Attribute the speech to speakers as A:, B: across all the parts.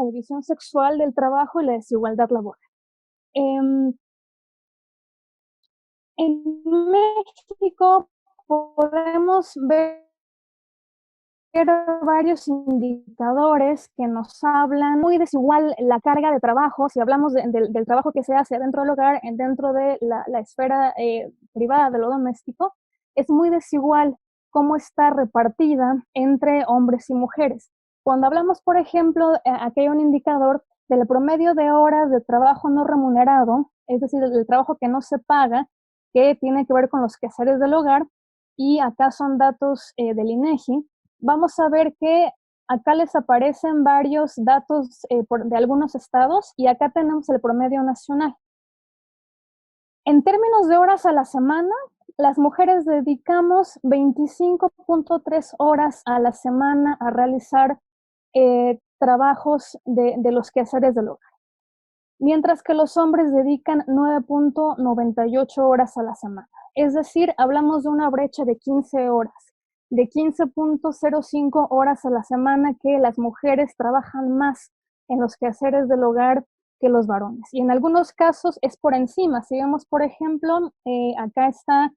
A: la división sexual del trabajo y la desigualdad laboral. Em, en México podemos ver varios indicadores que nos hablan muy desigual la carga de trabajo, si hablamos del trabajo que se hace dentro del hogar, dentro de la esfera privada de lo doméstico, es muy desigual cómo está repartida entre hombres y mujeres. Cuando hablamos, por ejemplo, aquí hay un indicador del promedio de horas de trabajo no remunerado, es decir, del trabajo que no se paga, que tiene que ver con los quehaceres del hogar, y acá son datos del INEGI. Vamos a ver que acá les aparecen varios datos de algunos estados y acá tenemos el promedio nacional. En términos de horas a la semana, las mujeres dedicamos 25.3 horas a la semana a realizar trabajos de los quehaceres del hogar, mientras que los hombres dedican 9.98 horas a la semana. Es decir, hablamos de una brecha de 15 horas, de 15.05 horas a la semana que las mujeres trabajan más en los quehaceres del hogar que los varones. Y en algunos casos es por encima. Si vemos, por ejemplo, acá está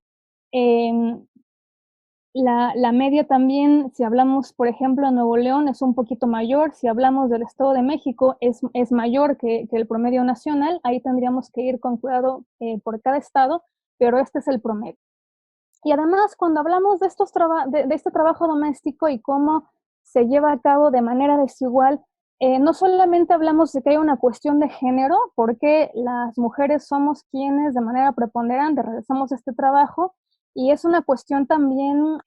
A: la media también, si hablamos, por ejemplo, de Nuevo León, es un poquito mayor. Si hablamos del Estado de México, es mayor que el promedio nacional. Ahí tendríamos que ir con cuidado por cada estado, pero este es el promedio. Y además, cuando hablamos de este trabajo doméstico y cómo se lleva a cabo de manera desigual, no solamente hablamos de que hay una cuestión de género, porque las mujeres somos quienes de manera preponderante realizamos este trabajo, y es una cuestión también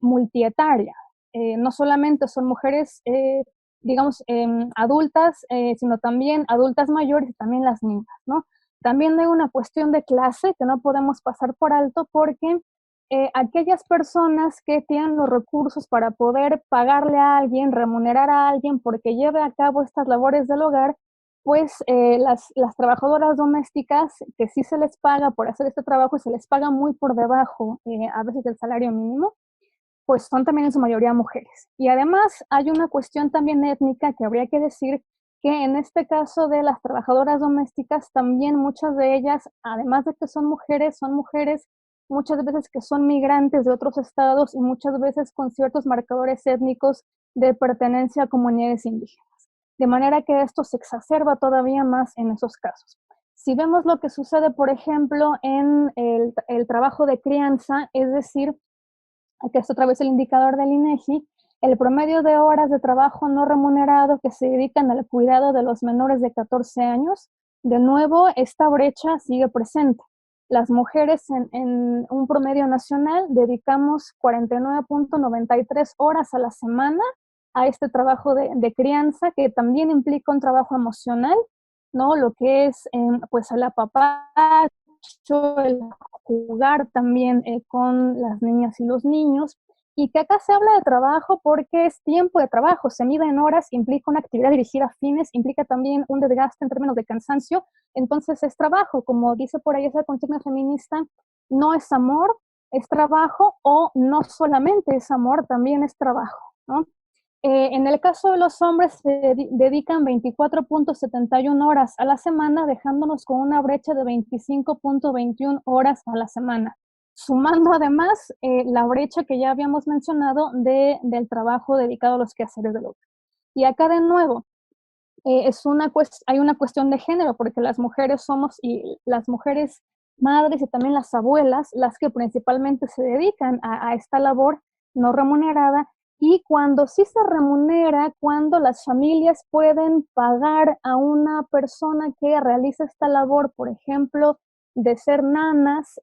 A: multietaria. No solamente son mujeres, digamos, adultas, sino también adultas mayores y también las niñas, ¿no? También hay una cuestión de clase que no podemos pasar por alto, porque aquellas personas que tienen los recursos para poder pagarle a alguien, remunerar a alguien porque lleve a cabo estas labores del hogar, pues las trabajadoras domésticas, que sí se les paga por hacer este trabajo y se les paga muy por debajo a veces del salario mínimo, pues son también en su mayoría mujeres. Y además hay una cuestión también étnica que habría que decir, que en este caso de las trabajadoras domésticas, también muchas de ellas, además de que son mujeres muchas veces que son migrantes de otros estados y muchas veces con ciertos marcadores étnicos de pertenencia a comunidades indígenas. De manera que esto se exacerba todavía más en esos casos. Si vemos lo que sucede, por ejemplo, en el trabajo de crianza, es decir, aquí está otra vez el indicador del INEGI, el promedio de horas de trabajo no remunerado que se dedican al cuidado de los menores de 14 años, de nuevo, esta brecha sigue presente. Las mujeres en un promedio nacional dedicamos 49.93 horas a la semana a este trabajo de crianza, que también implica un trabajo emocional, ¿no? Lo que es pues el apapacho, el jugar también con las niñas y los niños, y que acá se habla de trabajo porque es tiempo de trabajo, se mide en horas, implica una actividad dirigida a fines, implica también un desgaste en términos de cansancio, entonces es trabajo, como dice por ahí esa consigna feminista, no es amor, es trabajo, o no solamente es amor, también es trabajo, ¿no? En el caso de los hombres se dedican 24.71 horas a la semana, dejándonos con una brecha de 25.21 horas a la semana, sumando además la brecha que ya habíamos mencionado del trabajo dedicado a los quehaceres del hogar. Y acá de nuevo, hay una cuestión de género, porque las mujeres somos, y las mujeres madres y también las abuelas, las que principalmente se dedican a esta labor no remunerada, y cuando sí se remunera, cuando las familias pueden pagar a una persona que realiza esta labor, por ejemplo, de ser nanas,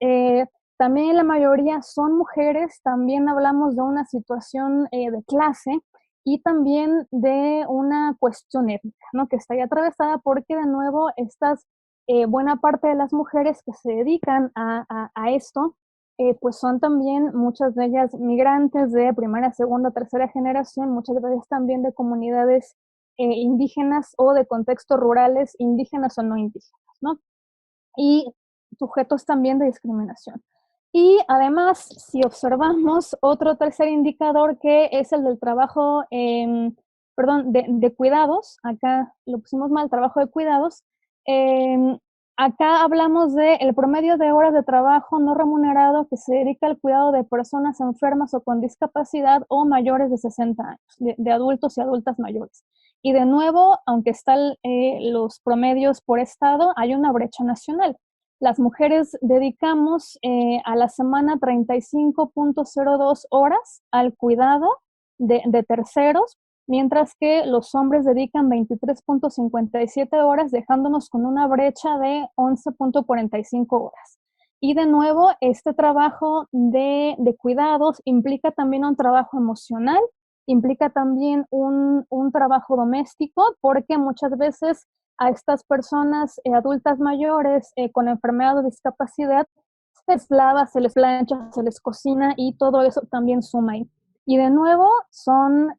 A: también la mayoría son mujeres, también hablamos de una situación de clase, y también de una cuestión étnica, ¿no? Que está ahí atravesada porque, de nuevo, buena parte de las mujeres que se dedican a esto, pues son también muchas de ellas migrantes de primera, segunda, tercera generación, muchas veces también de comunidades indígenas o de contextos rurales, indígenas o no indígenas, ¿no? Y sujetos también de discriminación. Y además, si observamos otro tercer indicador, que es el del trabajo perdón, de cuidados, acá lo pusimos mal, trabajo de cuidados, acá hablamos del promedio de horas de trabajo no remunerado que se dedica al cuidado de personas enfermas o con discapacidad o mayores de 60 años, de adultos y adultas mayores. Y de nuevo, aunque están los promedios por estado, hay una brecha nacional. Las mujeres dedicamos a la semana 35.02 horas al cuidado de terceros, mientras que los hombres dedican 23.57 horas, dejándonos con una brecha de 11.45 horas. Y de nuevo, este trabajo de cuidados implica también un trabajo emocional, implica también un trabajo doméstico, porque muchas veces a estas personas adultas mayores con enfermedad o discapacidad se les lava, se les plancha, se les cocina y todo eso también suma ahí. Y de nuevo son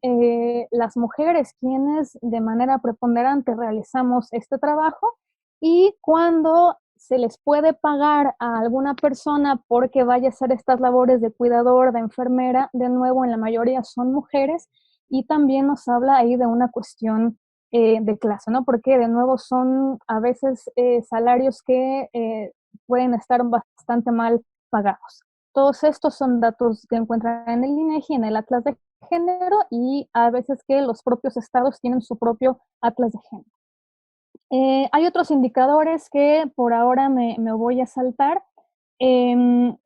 A: las mujeres quienes de manera preponderante realizamos este trabajo, y cuando se les puede pagar a alguna persona porque vaya a hacer estas labores de cuidador, de enfermera, de nuevo en la mayoría son mujeres, y también nos habla ahí de una cuestión de clase, ¿no? Porque de nuevo son a veces salarios que pueden estar bastante mal pagados. Todos estos son datos que encuentran en el INEGI, en el Atlas de Género, y a veces que los propios estados tienen su propio Atlas de Género. Hay otros indicadores que por ahora me voy a saltar.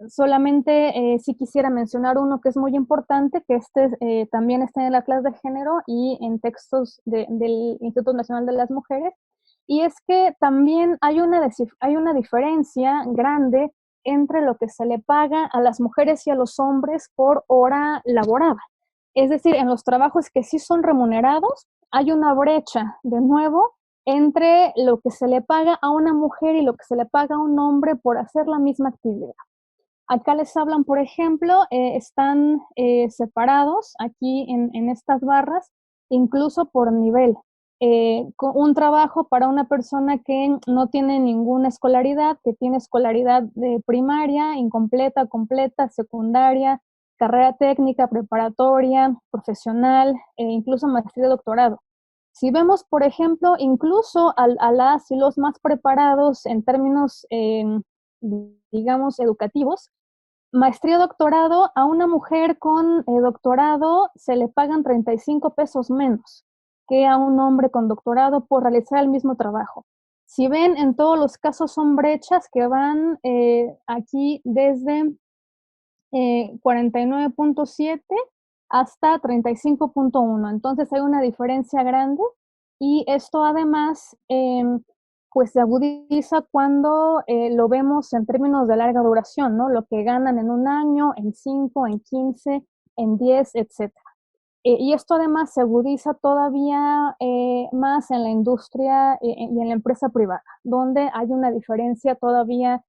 A: Solamente sí quisiera mencionar uno que es muy importante, que también está en el Atlas de Género y en textos del Instituto Nacional de las Mujeres, y es que también hay una diferencia grande entre lo que se le paga a las mujeres y a los hombres por hora laborada. Es decir, en los trabajos que sí son remunerados, hay una brecha, de nuevo, entre lo que se le paga a una mujer y lo que se le paga a un hombre por hacer la misma actividad. Acá les hablan, por ejemplo, están separados aquí en estas barras, incluso por nivel. Un trabajo para una persona que no tiene ninguna escolaridad, que tiene escolaridad de primaria, incompleta, completa, secundaria, carrera técnica, preparatoria, profesional, incluso maestría y doctorado. Si vemos, por ejemplo, incluso a las y los más preparados en términos, digamos, educativos, maestría, doctorado, a una mujer con doctorado se le pagan 35 pesos menos que a un hombre con doctorado por realizar el mismo trabajo. Si ven, en todos los casos son brechas que van aquí desde 49.7 hasta 35.1. Entonces hay una diferencia grande, y esto además pues se agudiza cuando lo vemos en términos de larga duración, ¿no? Lo que ganan en un año, en 5, en 15, en 10, etc. Y esto además se agudiza todavía más en la industria y en la empresa privada, donde hay una diferencia todavía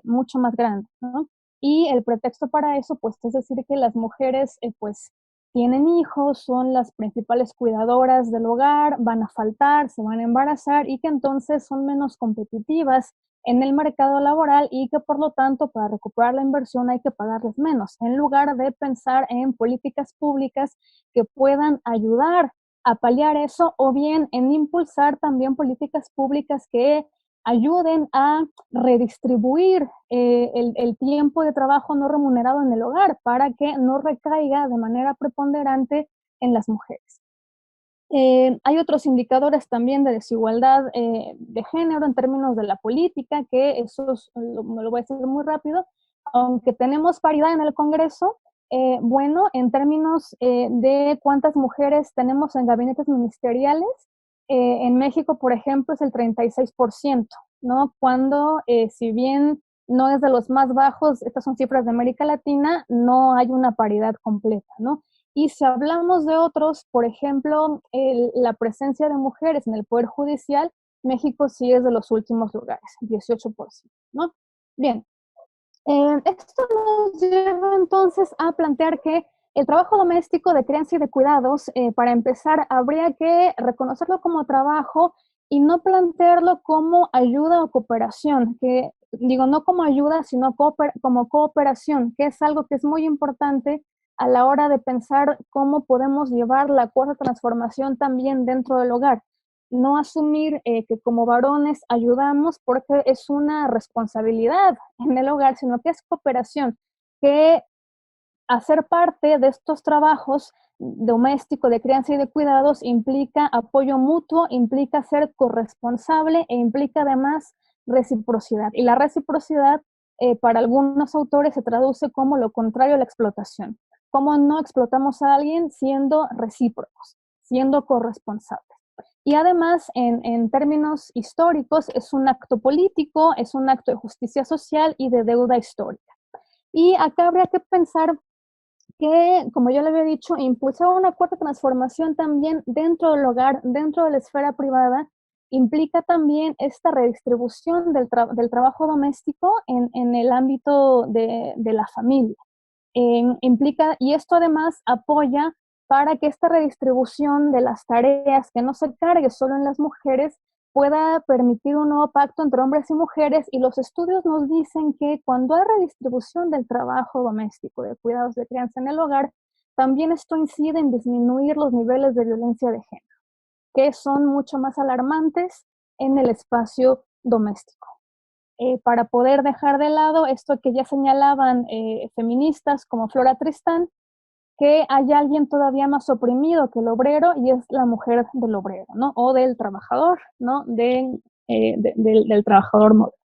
A: mucho más grande, ¿no? Y el pretexto para eso, pues, es decir que las mujeres, pues, tienen hijos, son las principales cuidadoras del hogar, van a faltar, se van a embarazar, y que entonces son menos competitivas en el mercado laboral, y que por lo tanto para recuperar la inversión hay que pagarles menos, en lugar de pensar en políticas públicas que puedan ayudar a paliar eso, o bien en impulsar también políticas públicas que ayuden a redistribuir el tiempo de trabajo no remunerado en el hogar para que no recaiga de manera preponderante en las mujeres. Hay otros indicadores también de desigualdad de género en términos de la política, que eso me lo voy a decir muy rápido. Aunque tenemos paridad en el Congreso, bueno, en términos de cuántas mujeres tenemos en gabinetes ministeriales, en México, por ejemplo, es el 36%, ¿no? Cuando, si bien no es de los más bajos, estas son cifras de América Latina, no hay una paridad completa, ¿no? Y si hablamos de otros, por ejemplo, la presencia de mujeres en el Poder Judicial, México sí es de los últimos lugares, 18%, ¿no? Bien, esto nos lleva entonces a plantear que el trabajo doméstico de crianza y de cuidados, para empezar, habría que reconocerlo como trabajo y no plantearlo como ayuda o cooperación, que digo, no como ayuda, sino como cooperación, que es algo que es muy importante a la hora de pensar cómo podemos llevar la cuarta transformación también dentro del hogar. No asumir que como varones ayudamos porque es una responsabilidad en el hogar, sino que es cooperación, que hacer parte de estos trabajos domésticos de crianza y de cuidados implica apoyo mutuo, implica ser corresponsable e implica además reciprocidad. Y la reciprocidad para algunos autores se traduce como lo contrario a la explotación. ¿Cómo no explotamos a alguien siendo recíprocos, siendo corresponsables? Y además, en términos históricos, es un acto político, es un acto de justicia social y de deuda histórica. Y acá habría que pensar que, como yo le había dicho, impulsar una cuarta transformación también dentro del hogar, dentro de la esfera privada, implica también esta redistribución del trabajo doméstico en el ámbito de la familia. Implica, y esto además apoya para que esta redistribución de las tareas, que no se cargue solo en las mujeres, pueda permitir un nuevo pacto entre hombres y mujeres, y los estudios nos dicen que cuando hay redistribución del trabajo doméstico, de cuidados de crianza en el hogar, también esto incide en disminuir los niveles de violencia de género, que son mucho más alarmantes en el espacio doméstico. Para poder dejar de lado esto que ya señalaban feministas como Flora Tristán, que hay alguien todavía más oprimido que el obrero y es la mujer del obrero, ¿no? O del trabajador, ¿no? Del trabajador moderno.